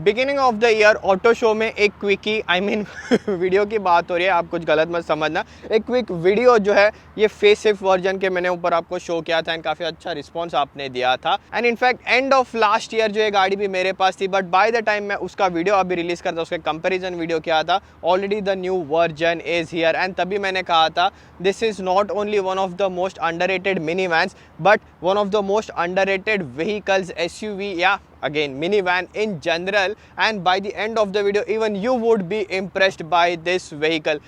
Beginning of the year auto show में एक quickie video की बात हो रही है, आप कुछ गलत मत समझना। एक क्विक वीडियो जो है ये फेस शिफ्ट वर्जन के मैंने ऊपर आपको शो किया था एंड काफ़ी अच्छा रिस्पॉन्स आपने दिया था। And in fact end of last year जो ये गाड़ी भी मेरे पास थी, बट बाय द टाइम मैं उसका वीडियो अभी रिलीज़ करता उसके कंपेरिजन वीडियो किया था, already the new version is here. And तभी मैंने कहा था this is not only one of the most underrated mini vans but one of the most underrated vehicles, SUV या again minivan in general, and by the end of the video even you would be impressed by this vehicle.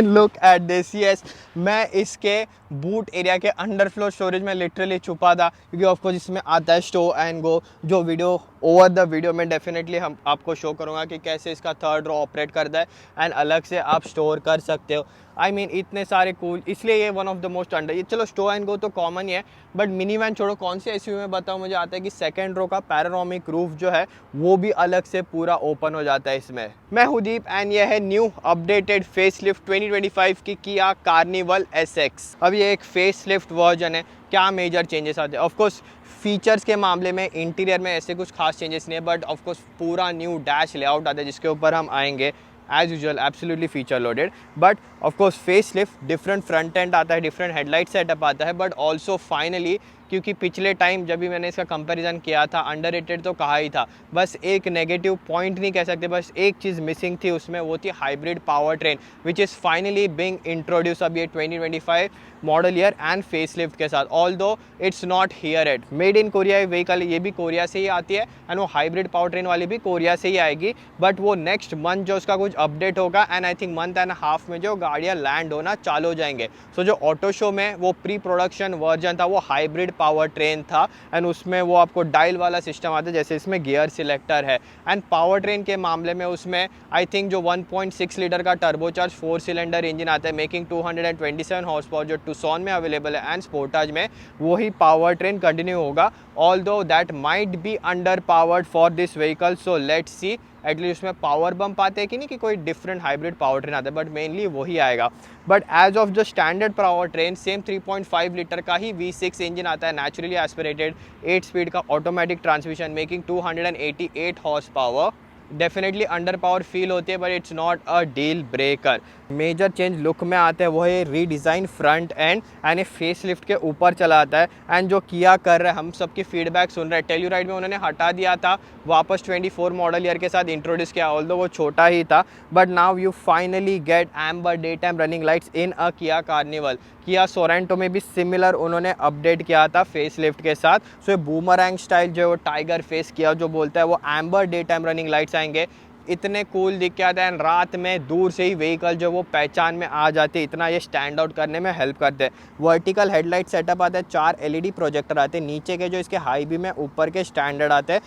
Look at this. Yes, मैं इसके boot area के under floor storage में literally छुपा था, क्योंकि of course इसमें आता है स्टो एंड गो, जो वीडियो ओवर द वीडियो में डेफिनेटली हम आपको शो करूँगा कि कैसे इसका थर्ड रो ऑपरेट करता है एंड अलग से आप स्टोर कर सकते हो। इतने सारे कूल, इसलिए ये one of the most under, ये चलो स्टो एंड गो तो कॉमन ही है, बट मिनी वैन छोड़ो, कौन सी SUV में बताओ मुझे आता है कि सेकंड रो का पैरानोमिक रूफ जो है वो भी अलग से पूरा ओपन हो जाता है इसमें। मैं हूँ दीप एंड ये है न्यू अपडेटेड फेसलिफ्ट 2025 की किया कार्निवल SX। अब ये एक फेसलिफ्ट वर्जन है। क्या मेजर चेंजेस आते हैं? ऑफकोर्स फीचर्स के मामले में इंटीरियर में ऐसे कुछ खास चेंजेस नहीं है, बट ऑफकोर्स पूरा न्यू डैश लेआउट आता है जिसके ऊपर हम आएंगे। As usual absolutely feature loaded, but of course face lift, different front end आता है, डिफरेंट हेडलाइट सेटअप आता है, बट ऑल्सो फाइनली, क्योंकि पिछले टाइम जब भी मैंने इसका कंपैरिजन किया था अंडररेटेड तो कहा ही था, बस एक नेगेटिव पॉइंट नहीं कह सकते, बस एक चीज़ मिसिंग थी उसमें, वो थी hybrid power train which is finally being introduce अब ये 2025 मॉडल ईयर एंड फेसलिफ्ट के साथ। Although it's not here yet, made in Korea vehicle, ये भी कोरिया से ही आती है एंड वो हाइब्रिड पावर ट्रेन वाली भी कोरिया से ही आएगी, बट वो नेक्स्ट मंथ जो उसका कुछ अपडेट होगा and I think month and half में जो गाड़ियाँ लैंड होना चालू हो जाएंगे। सो जो ऑटो शो में वो प्री प्रोडक्शन वर्जन था वो हाइब्रिड पावर ट्रेन था एंड उसमें वो आपको डायल वाला सिस्टम आता है, जैसे इसमें गियर सिलेक्टर है। एंड पावर ट्रेन के मामले में उसमें आई थिंक जो 1.6 लीटर का टर्बोचार्ज 4 सिलेंडर इंजन आता है मेकिंग 227 हॉर्स पावर, जो टुसॉन में अवेलेबल है एंड स्पोर्टाज में, वही पावर ट्रेन कंटिन्यू होगा, although that might be under powered for this vehicle. So let's see at least उसमें पावर बम्प आते हैं कि नहीं, कि कोई डिफरेंट हाइब्रिड पावर ट्रेन आता है, बट मेनली वही आएगा। But as of the standard power train same 3.5 litre का ही V6 इंजन आता है, नेचुरली एस्पिरेटेड 8 स्पीड का automatic transmission making 288 horse power. Definitely under power feel होती है, but it's not a deal breaker. Major change look में आते हैं वो है रीडिज़ाइन फ्रंट एंड ये फेस लिफ्ट के ऊपर चला आता है एंड जो किया कर रहा है, हम सबकी फीडबैक सुन रहे हैं। टेल्यूराइड में उन्होंने हटा दिया था, वापस 24 मॉडल ईयर के साथ इंट्रोड्यूस किया, ऑल्दो वो छोटा ही था, but now you finally get amber daytime running lights in a Kia Carnival. किया सोरेंटो में भी सिमिलर उन्होंने अपडेट किया था फेस लिफ्ट के साथ। सो बूमरैंग स्टाइल जो टाइगर फेस किया जो बोलता है, वो amber daytime running lights आएंगे, इतने कूल दिख के आता है एंड रात में दूर से ही व्हीकल जो वो पहचान में आ जाती है, इतना ये स्टैंड आउट करने में हेल्प करते हैं। वर्टिकल हेडलाइट सेटअप आता है, 4 LED प्रोजेक्टर आते हैं, नीचे के जो इसके हाई बीम है, ऊपर के स्टैंडर्ड आते हैं।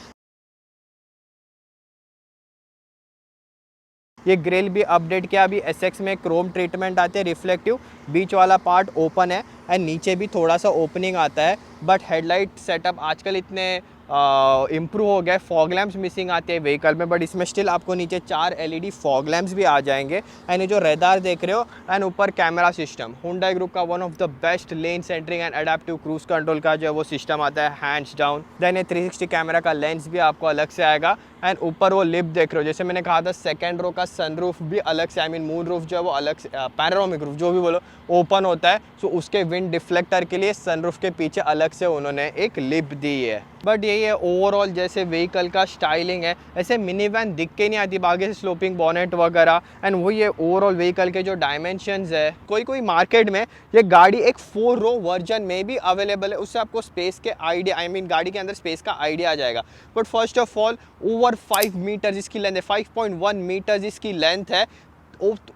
ये ग्रिल भी अपडेट किया, अभी SX में क्रोम ट्रीटमेंट आते हैं रिफ्लेक्टिव, बीच वाला पार्ट ओपन है एंड नीचे भी थोड़ा सा ओपनिंग आता है, बट हेडलाइट सेटअप आजकल इतने इम्प्रूव हो गया है। फॉग लैम्प्स मिसिंग आते हैं व्हीकल में, बट इसमें स्टिल आपको नीचे 4 LED फॉग लैम्प्स भी आ जाएंगे एंड ये जो रेडार देख रहे हो एंड ऊपर कैमरा सिस्टम, हुंडई ग्रुप का one of the best lane centering and adaptive cruise control का जो है वो सिस्टम आता है हैंड्स डाउन। देन ये 360 कैमरा का लेंस भी आपको अलग से आएगा एंड ऊपर वो लिप देख रहे हो, जैसे मैंने कहा था सेकेंड रो का सनरूफ भी अलग से, मून रूफ जो है वो अलग से, पैनोरामिक रूफ जो भी बोलो, ओपन होता है। सो उसके विंड डिफ्लेक्टर के लिए सनरूफ के पीछे अलग से उन्होंने एक लिप दी है। बट यही है ओवरऑल, जैसे व्हीकल का स्टाइलिंग है ऐसे मिनी वैन दिख के नहीं आती, आगे से स्लोपिंग बॉनेट वगैरह एंड वही है ओवरऑल व्हीकल के जो डायमेंशंस है। कोई मार्केट में ये गाड़ी एक 4 रो वर्जन में भी अवेलेबल है, उससे आपको स्पेस के आइडिया, गाड़ी के अंदर स्पेस का आइडिया आ जाएगा। But first of all over 5 metres इसकी लेंथ है, 5.1 मीटर्स इसकी लेंथ है,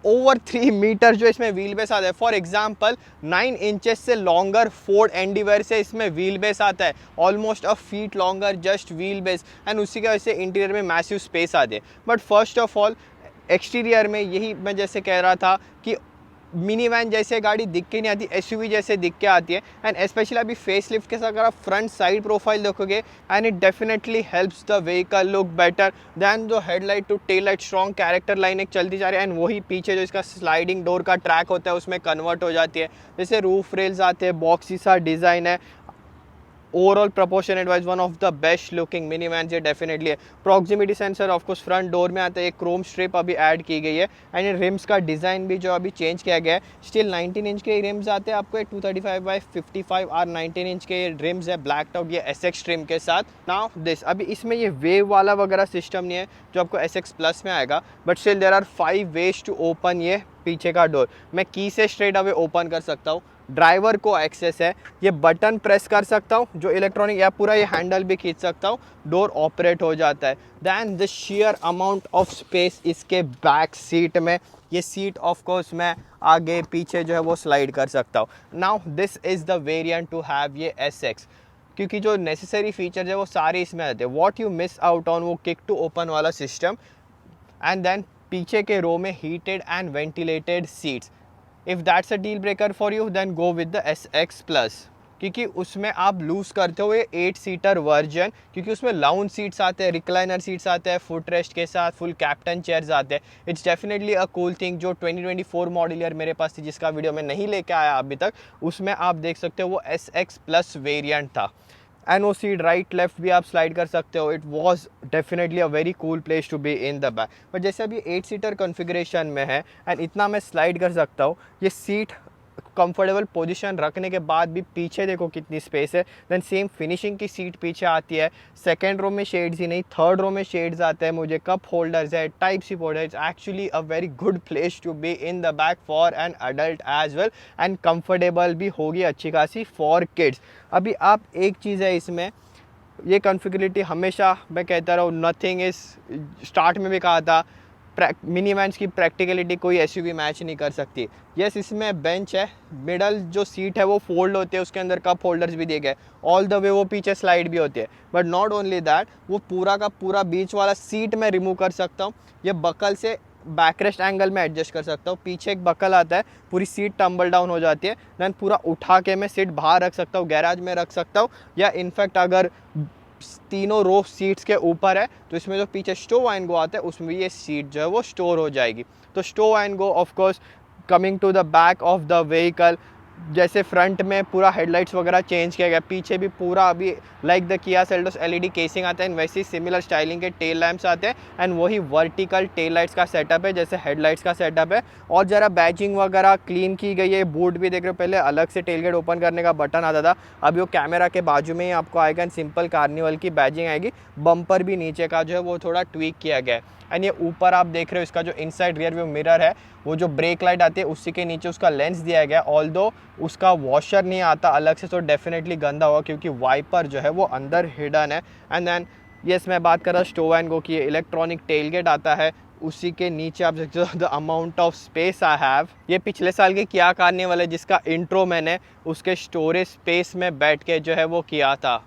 ओवर 3 मीटर जो इसमें व्हील बेस आता है। फॉर एग्जाम्पल 9 इंचेस से लॉन्गर फोर्ड एंडीवेयर से इसमें व्हील बेस आता है, almost a feet longer just wheel base and उसी की वजह से इंटीरियर में मैसिव स्पेस आती है। But first of all exterior में यही मैं जैसे कह रहा था कि मिनी वैन जैसे गाड़ी दिख के नहीं आती, SUV जैसे दिख के आती है एंड स्पेशली अभी फेस लिफ्ट के साथ अगर आप फ्रंट साइड प्रोफाइल देखोगे and it definitely helps the vehicle look better than जो headlight to tail light strong character line एक चलती जा रही है एंड वही पीछे जो इसका स्लाइडिंग डोर का ट्रैक होता है उसमें कन्वर्ट हो जाती है। जैसे रूफ रेल्स आते हैं, बॉक्सी सा डिज़ाइन है, overall proportionate wise one of the best looking mini van ये डेफिनेटली है। Proximity sensor of course front door में आता है, एक क्रोम स्ट्रिप अभी ऐड की गई है एंड ये रिम्स का डिज़ाइन भी जो अभी चेंज किया गया है। स्टिल 19 इंच के रिम्स आते हैं आपको, 235/55 और 19 इंच के रिम्स है ब्लैक टॉप ये SX ट्रिम के साथ। नाउ दिस अभी इसमें ये वेव वाला वगैरह सिस्टम नहीं है जो आपको SX प्लस में आएगा, but still there are 5 ways to open ये पीछे का डोर। मैं की से स्ट्रेट अवे ओपन कर सकता हूँ, ड्राइवर को एक्सेस है, ये बटन प्रेस कर सकता हूँ जो इलेक्ट्रॉनिक, या पूरा ये हैंडल भी खींच सकता हूँ, डोर ऑपरेट हो जाता है। Then the sheer amount of space इसके बैक सीट में, ये सीट ऑफ कोर्स मैं आगे पीछे जो है वो स्लाइड कर सकता हूँ। Now this is the variant to have ये SX, क्योंकि जो नेसेसरी फीचर्स है वो सारे इसमें आते हैं। What you miss out on वो किक टू ओपन वाला सिस्टम, एंड देन पीछे के रो में heated and ventilated seats. If that's a deal breaker for you then go with the SX plus, क्योंकि उसमें आप लूज़ करते हो ये 8 सीटर वर्जन, क्योंकि उसमें लाउंज सीट्स आते हैं, रिक्लाइनर सीट्स आते हैं, फुट रेस्ट के साथ फुल कैप्टन चेयर्स आते हैं। It's definitely a cool thing. जो 2024 मॉडल ईयर मेरे पास थी जिसका वीडियो मैं नहीं लेके आया अभी तक, उसमें आप देख सकते हो वो SX प्लस वेरियंट था। एंड वो सीट राइट लेफ्ट भी आप स्लाइड कर सकते हो। It was definitely a very cool place to be in the back. But जैसे अभी 8 सीटर कॉन्फ़िगरेशन में है एंड इतना मैं स्लाइड कर सकता हूँ, ये सीट कंफर्टेबल पोजीशन रखने के बाद भी पीछे देखो कितनी स्पेस है। देन सेम फिनिशिंग की सीट पीछे आती है। सेकंड रो में शेड्स ही नहीं, थर्ड रो में शेड्स आते हैं, मुझे कप होल्डर्स है, टाइप सी पोर्ट है। It's actually a very good place to be in the back for an adult as well, and comfortable भी होगी अच्छी खासी फॉर किड्स। अभी आप एक चीज़ है इसमें, ये कॉन्फ़िगरेबिलिटी हमेशा मैं कहता रहा हूँ, नथिंग इज़, स्टार्ट में भी कहा था मिनी वैन्स की प्रैक्टिकलिटी कोई SUV मैच नहीं कर सकती। यस, इसमें बेंच है, मिडल जो सीट है वो फोल्ड होते हैं, उसके अंदर कप होल्डर्स भी दिए गए, ऑल द वे वो पीछे स्लाइड भी होती है। बट नॉट ओनली दैट, वो पूरा का पूरा बीच वाला सीट मैं रिमूव कर सकता हूँ, ये बकल से बैकरेस्ट एंगल में एडजस्ट कर सकता हूँ। पीछे एक बकल आता है, पूरी सीट टम्बल डाउन हो जाती है, दैन पूरा उठा के मैं सीट बाहर रख सकता हूँ, गैराज में रख सकता हूँ, या इनफैक्ट अगर तीनों रो सीट्स के ऊपर है तो इसमें जो पीछे स्टोव एंड गो आता है उसमें ये सीट जो है वो स्टोर हो जाएगी। तो stow and go of course coming to the back of the vehicle, जैसे फ्रंट में पूरा हेडलाइट्स वगैरह चेंज किया गया, पीछे भी पूरा अभी like the Kia Seltos LED casing आता है, एंड वैसे ही सिमिलर स्टाइलिंग के टेल लैंप्स आते हैं, एंड वही वर्टिकल टेल लाइट्स का सेटअप है जैसे हेडलाइट्स का सेटअप है। और ज़रा बैजिंग वगैरह क्लीन की गई है। बूट भी देख रहे हो, पहले अलग से टेलगेट ओपन करने का बटन आता था, अभी वो कैमरा के बाजू में ही आपको आएगा, एंड सिंपल कार्निवल की बैजिंग आएगी। बम्पर भी नीचे का जो है वो थोड़ा ट्वीक किया गया है। एंड ये ऊपर आप देख रहे हो इसका जो इनसाइड रियर व्यू मिरर है, वो जो ब्रेक लाइट आती है उसी के नीचे उसका लेंस दिया गया है। ऑल्दो उसका वॉशर नहीं आता अलग से, तो डेफिनेटली गंदा होगा क्योंकि वाइपर जो है वो अंदर हिडन है। एंड देन यस, मैं बात कर रहा हूँ स्टोव एंड गो की, इलेक्ट्रॉनिक टेलगेट आता है, उसी के नीचे आप देखते हो the amount of space I have. ये पिछले साल के किया करने वाले जिसका इंट्रो मैंने उसके स्टोरेज स्पेस में बैठ के जो है वो किया था।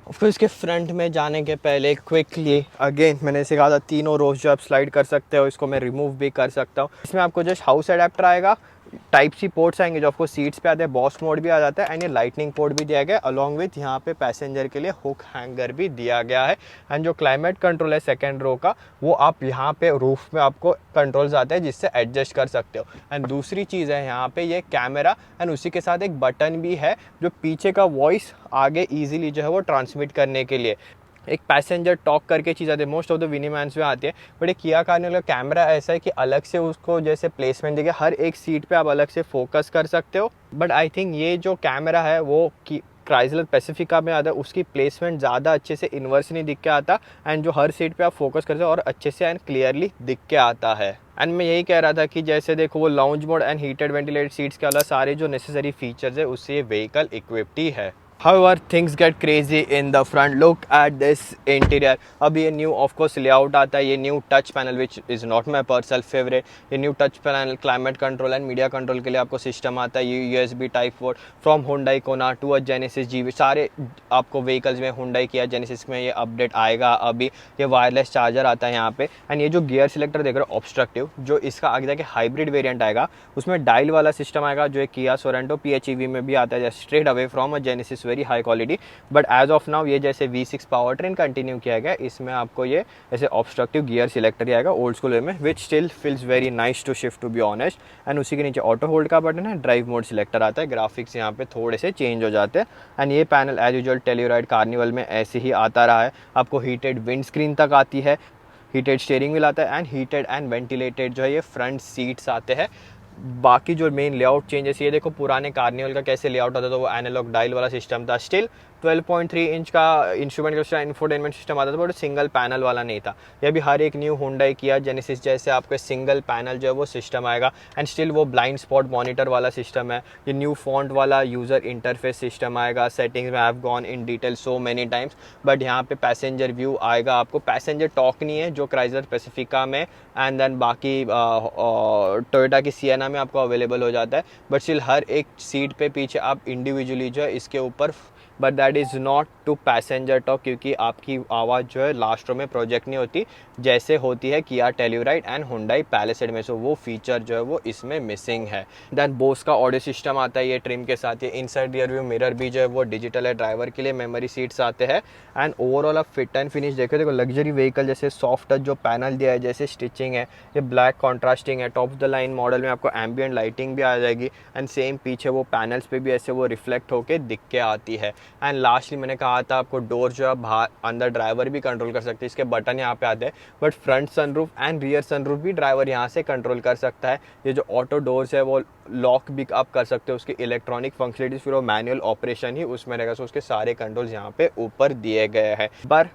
फिर इसके फ्रंट में जाने के पहले क्विकली अगेन मैंने सिखा था तीनों रोज जो आप स्लाइड कर सकते हो, इसको मैं रिमूव भी कर सकता हूँ। इसमें आपको जस्ट हाउस अडेप्टर आएगा, टाइप सी पोर्ट्स आएंगे जो आपको सीट्स पे आते हैं, बॉस मोड भी आ जाता है, एंड ये लाइटनिंग पोर्ट भी दिया गया है, अलॉन्ग विथ यहाँ पे पैसेंजर के लिए हुक हैंगर भी दिया गया है। एंड जो क्लाइमेट कंट्रोल है सेकेंड रो का, वो आप यहाँ पे रूफ में आपको कंट्रोल्स आते हैं जिससे एडजस्ट कर सकते हो। एंड दूसरी चीज़ है यहाँ पे ये कैमरा, एंड उसी के साथ एक बटन भी है जो पीछे का वॉइस आगे ईजिली जो है वो ट्रांसमिट करने के लिए। एक पैसेंजर टॉक करके चीज़ आती है, मोस्ट ऑफ द मिनीवैन्स में आती है, बट एक किया करने का कैमरा ऐसा है कि अलग से उसको जैसे प्लेसमेंट देके हर एक सीट पे आप अलग से फोकस कर सकते हो। बट आई थिंक ये जो कैमरा है वो क्राइसलर पैसिफिका में आता है, उसकी प्लेसमेंट ज़्यादा अच्छे से इन्वर्स नहीं दिख के आता, एंड जो हर सीट पे आप फोकस करते हो और अच्छे से एंड क्लियरली दिख के आता है। एंड मैं यही कह रहा था कि जैसे देखो वो lounge mode and heated ventilated seats के अलावा सारे जो नेसेसरी फीचर्स है उससे ये व्हीकल इक्विप्ड ही है। However, things get crazy in the front. Look at this interior. अब ये न्यू ऑफ कोर्स लेआउट आता है, ये new touch panel which is not my personal favourite. ये new touch panel climate control and media control के लिए आपको system आता है। ये USB type 4 from Hyundai Kona to a Genesis GV, सारे आपको व्हीकल्स में हुंडई किया जेनेसिस में ये अपडेट आएगा। अभी ये वायरलेस चार्जर आता है यहाँ पे, एंड ये जो गियर सिलेक्टर देख रहे हो ऑब्स्ट्रक्टिव, जो इसका आगे जाके हाइब्रिड वेरियंट आएगा उसमें डायल वाला सिस्टम आएगा, जो एक किया सोरेंटो PHEV में भी आता है straight away from a Genesis very high quality, but as of now ये जैसे V6 पावर ट्रेन कंटिन्यू किया गया, इसमें आपको ये ऐसे ऑब्स्ट्रक्टिव गियर सिलेक्टर आएगा ओल्ड स्कूल वे में, which still feels very nice to shift to be honest. And उसी के नीचे ऑटो होल्ड का बटन है, ड्राइव मोड सिलेक्टर आता है, ग्राफिक्स यहाँ पे थोड़े से चेंज हो जाते हैं। एंड ये panel as usual telluride carnival में ऐसे ही आता रहा है, आपको हीटेड विंड स्क्रीन तक आती है, हीटेड स्टीयरिंग व्हील आता है, एंड हीटेड एंड वेंटिलेटेड जो है ये फ्रंट सीट्स आते हैं। बाकी जो मेन लेआउट चेंजेस, ये देखो पुराने कार्निवल का कैसे लेआउट आता था, वो एनालॉग डायल वाला सिस्टम था, स्टिल 12.3 इंच का इंस्ट्रूमेंट क्लस्टर इंफोटेनमेंट सिस्टम आता था, बट सिंगल पैनल वाला नहीं था। ये भी हर एक न्यू हुंडई किया जेनेसिस जैसे आपके सिंगल पैनल जो है वो सिस्टम आएगा, एंड स्टिल वो ब्लाइंड स्पॉट मॉनिटर वाला सिस्टम है। ये न्यू फॉन्ट वाला यूज़र इंटरफेस सिस्टम आएगा। सेटिंग्स में I have gone in detail so many times, but यहाँ पे पैसेंजर व्यू आएगा आपको, पैसेंजर टॉक नहीं है जो क्राइजर पैसिफिका में एंड देन बाकी टोयोटा की सिएना में आपको अवेलेबल हो जाता है, बट स्टिल हर एक सीट पे पीछे आप इंडिविजुअली जो है इसके ऊपर, but that is not to passenger talk, क्योंकि आपकी आवाज़ जो है लास्ट रो में प्रोजेक्ट नहीं होती जैसे होती है किया टेल्यूराइड एंड हुंडई पैलिसेड में, सो वो फीचर जो है वो इसमें मिसिंग है। देन बोस का ऑडियो सिस्टम आता है ये ट्रिम के साथ, ये इनसाइड रियर व्यू मिरर भी जो है वो डिजिटल है, ड्राइवर के लिए मेमोरी सीट्स आते हैं। एंड ओवरऑल आप फिट एंड फिनिश देखो लग्जरी व्हीकल जैसे सॉफ्ट टच जो पैनल दिया है, जैसे स्टिचिंग है, ये ब्लैक कॉन्ट्रास्टिंग है। Top of the line model में आपको एम्बियंट लाइटिंग भी आ जाएगी, एंड सेम पीछे वो पैनल्स पे भी ऐसे वो रिफ्लेक्ट होके दिख के आती है। एंड लास्टली मैंने कहा था आपको डोर जो है बाहर अंदर ड्राइवर भी कंट्रोल कर सकते हैं, इसके बटन यहाँ पे आते हैं, but front sunroof and rear sunroof भी ड्राइवर यहाँ से कंट्रोल कर सकता है। ये जो ऑटो डोर्स है वो लॉक भी आप कर सकते हो, उसकी इलेक्ट्रॉनिक फंक्शनलिटीज, फिर वो मैनुअल ऑपरेशन ही उसमें रहेगा, सो उसके सारे कंट्रोल्स यहाँ पे ऊपर दिए गए हैं। पर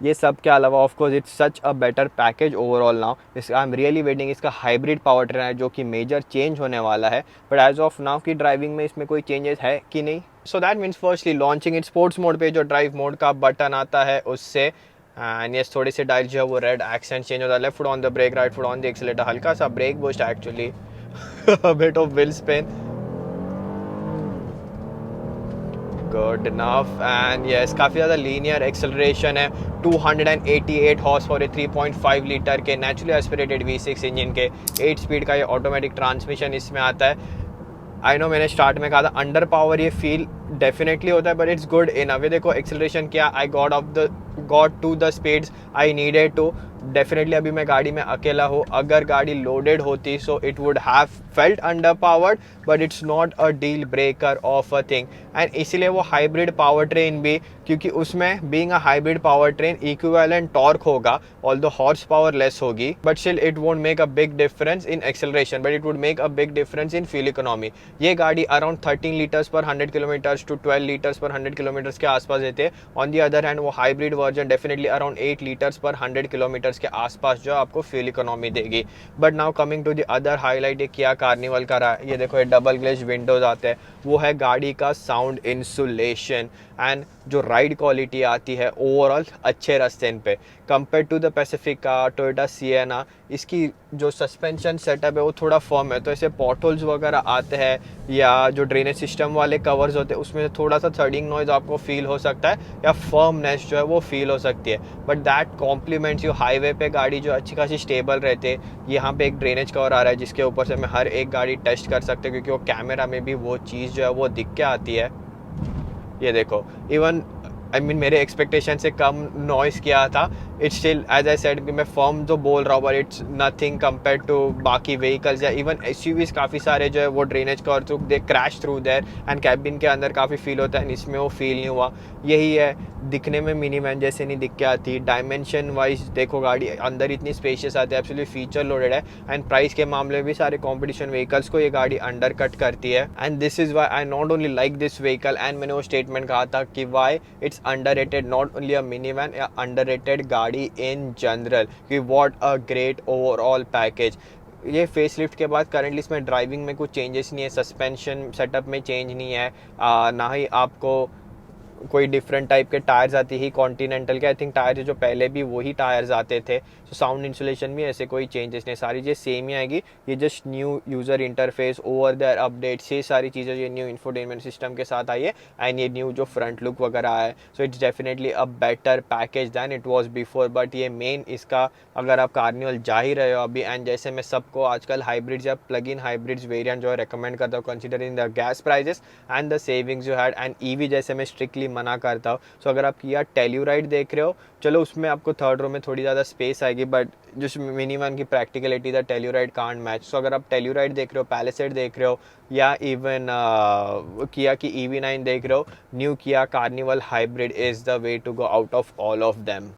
ये सब के अलावा of course it's such a better package overall now. I am really waiting, इसका हाइब्रिड पावर ट्रेन है जो कि मेजर चेंज होने वाला है, बट एज ऑफ नाउ की ड्राइविंग में इसमें कोई चेंजेस है कि नहीं। So that means firstly launching in sports mode पे जो ड्राइव मोड का बटन आता है उससे, एंड ये थोड़ी सी डायल जो है वो रेड एक्सेंट चेंज होता है, left foot on the brake, right foot on the accelerator, हल्का सा brake boost actually bit of wheel spin, good enough. And yes काफ़ी ज़्यादा लीनियर एक्सेलरेशन है, 288 हॉर्स पावर 3.5 लीटर के नेचुरली एस्पिरेटेड V6 इंजन के 8 speed का ये automatic transmission इसमें आता है। आई नो मैंने स्टार्ट में कहा था अंडर पावर ये फील डेफिनेटली होता है, but it's good in a way. देखो एक्सेलरेशन किया, I got to the speeds I needed to. Definitely अभी मैं गाड़ी में अकेला हूँ, अगर गाड़ी लोडेड होती so it would have felt under powered, but it's not a deal breaker of a thing. And इसीलिए वो हाइब्रिड पावर ट्रेन भी, क्योंकि उसमें being a hybrid power train equivalent torque होगा, ऑल्दो हॉर्स पावर लेस होगी, but still it won't make a big difference in acceleration, but it would make a big difference in fuel economy. ये गाड़ी around 13 litres पर 100 kilometres to 12 litres पर 100 kilometres के आसपास देते हैं। ऑन दी अदर हैंड वो hybrid version definitely around 8 litres पर 100 किलोमीटर्स के आसपास जो आपको फ्यूल इकोनॉमी देगी। But now coming to the other highlight, ये किया कार्निवल का रहा है, ये देखो ये डबल ग्लेज विंडोज आते हैं, वो है गाड़ी का साउंड इंसुलेशन। एंड जो राइड क्वालिटी आती है ओवरऑल अच्छे रास्ते पे compare to the Pacifica, Toyota Sienna, इसकी जो सस्पेंशन सेटअप है वो थोड़ा फर्म है, तो ऐसे पॉटहोल्स वगैरह आते हैं या जो ड्रेनेज सिस्टम वाले कवर्स होते हैं उसमें थोड़ा सा थर्डिंग नॉइज आपको फील हो सकता है या फर्मनेस जो है वो फील हो सकती है, but that compliments you. Highway पे गाड़ी जो अच्छी खासी स्टेबल रहते हैं। यहाँ पे एक ड्रेनेज कवर आ रहा है जिसके ऊपर से मैं हर एक गाड़ी टेस्ट कर सकते हैं, क्योंकि वो कैमरा में भी वो चीज़ जो है वो दिख के आती है। ये देखो इवन मेरे एक्सपेक्टेशन से कम नॉइस किया था, it's still as I said कि मैं फर्म जो बोल रहा हूँ, but it's nothing compare to बाकी व्हीकल्स या इवन SUVs काफ़ी सारे जो है वो drainage cover through the crash through there and cabin के अंदर काफ़ी फील होता है, इसमें वो फील नहीं हुआ। यही है, दिखने में मिनी वैन जैसे नहीं दिख के आती। डायमेंशन वाइज देखो गाड़ी अंदर इतनी स्पेशियस आती है, एब्सोल्युटली फीचर लोडेड है, एंड प्राइस के मामले में भी सारे कॉम्पिटिशन व्हीकल्स को ये गाड़ी अंडर कट करती है। And this is why I not only like this vehicle, and मैंने वो स्टेटमेंट कहा था कि why it's underrated, not only a mini van या अंडररेटेड गाड़ी इन जनरल, कि what a great overall package. ये फेसलिफ्ट के बाद करंटली इसमें ड्राइविंग में कुछ चेंजेस नहीं है, सस्पेंशन सेटअप में चेंज नहीं है, ना ही आपको कोई डिफरेंट टाइप के टायर्स आती ही कॉन्टिनेंटल के, आई थिंक टायर जो पहले भी वही टायर्स आते थे। तो साउंड इंसुलेशन भी ऐसे कोई चेंजेस नहीं, सारी चीज़ सेम ही आएगी। ये just new user interface, over there updates, ये सारी चीज़ें ये न्यू इंफोटेनमेंट सिस्टम के साथ आई है। एंड ये न्यू जो फ्रंट लुक वगैरह है, so it's definitely a better package than it was before. But ये मेन इसका, अगर आप कार्निवल जा ही रहे हो अभी, एंड जैसे मैं सबको आजकल हाइब्रिड्स या प्लग इन हाइब्रिड्स वेरिएंट जो है रेकमेंड करता हूँ, considering the gas prices and the savings जो है, एंड ईवी जैसे मैं स्ट्रिक्टली मना करता हूँ। सो अगर आप किया टेल्यूराइड देख रहे हो, चलो उसमें आपको थर्ड रो में थोड़ी ज़्यादा स्पेस आएगी, बट जो मिनिमम की practicality the telluride can't match. सो अगर आप टेल्यूराइड देख रहे हो, पैलिसेड देख रहे हो, या इवन किया की EV9 देख रहे हो, new Kia Carnival hybrid is the way to go out of all of them.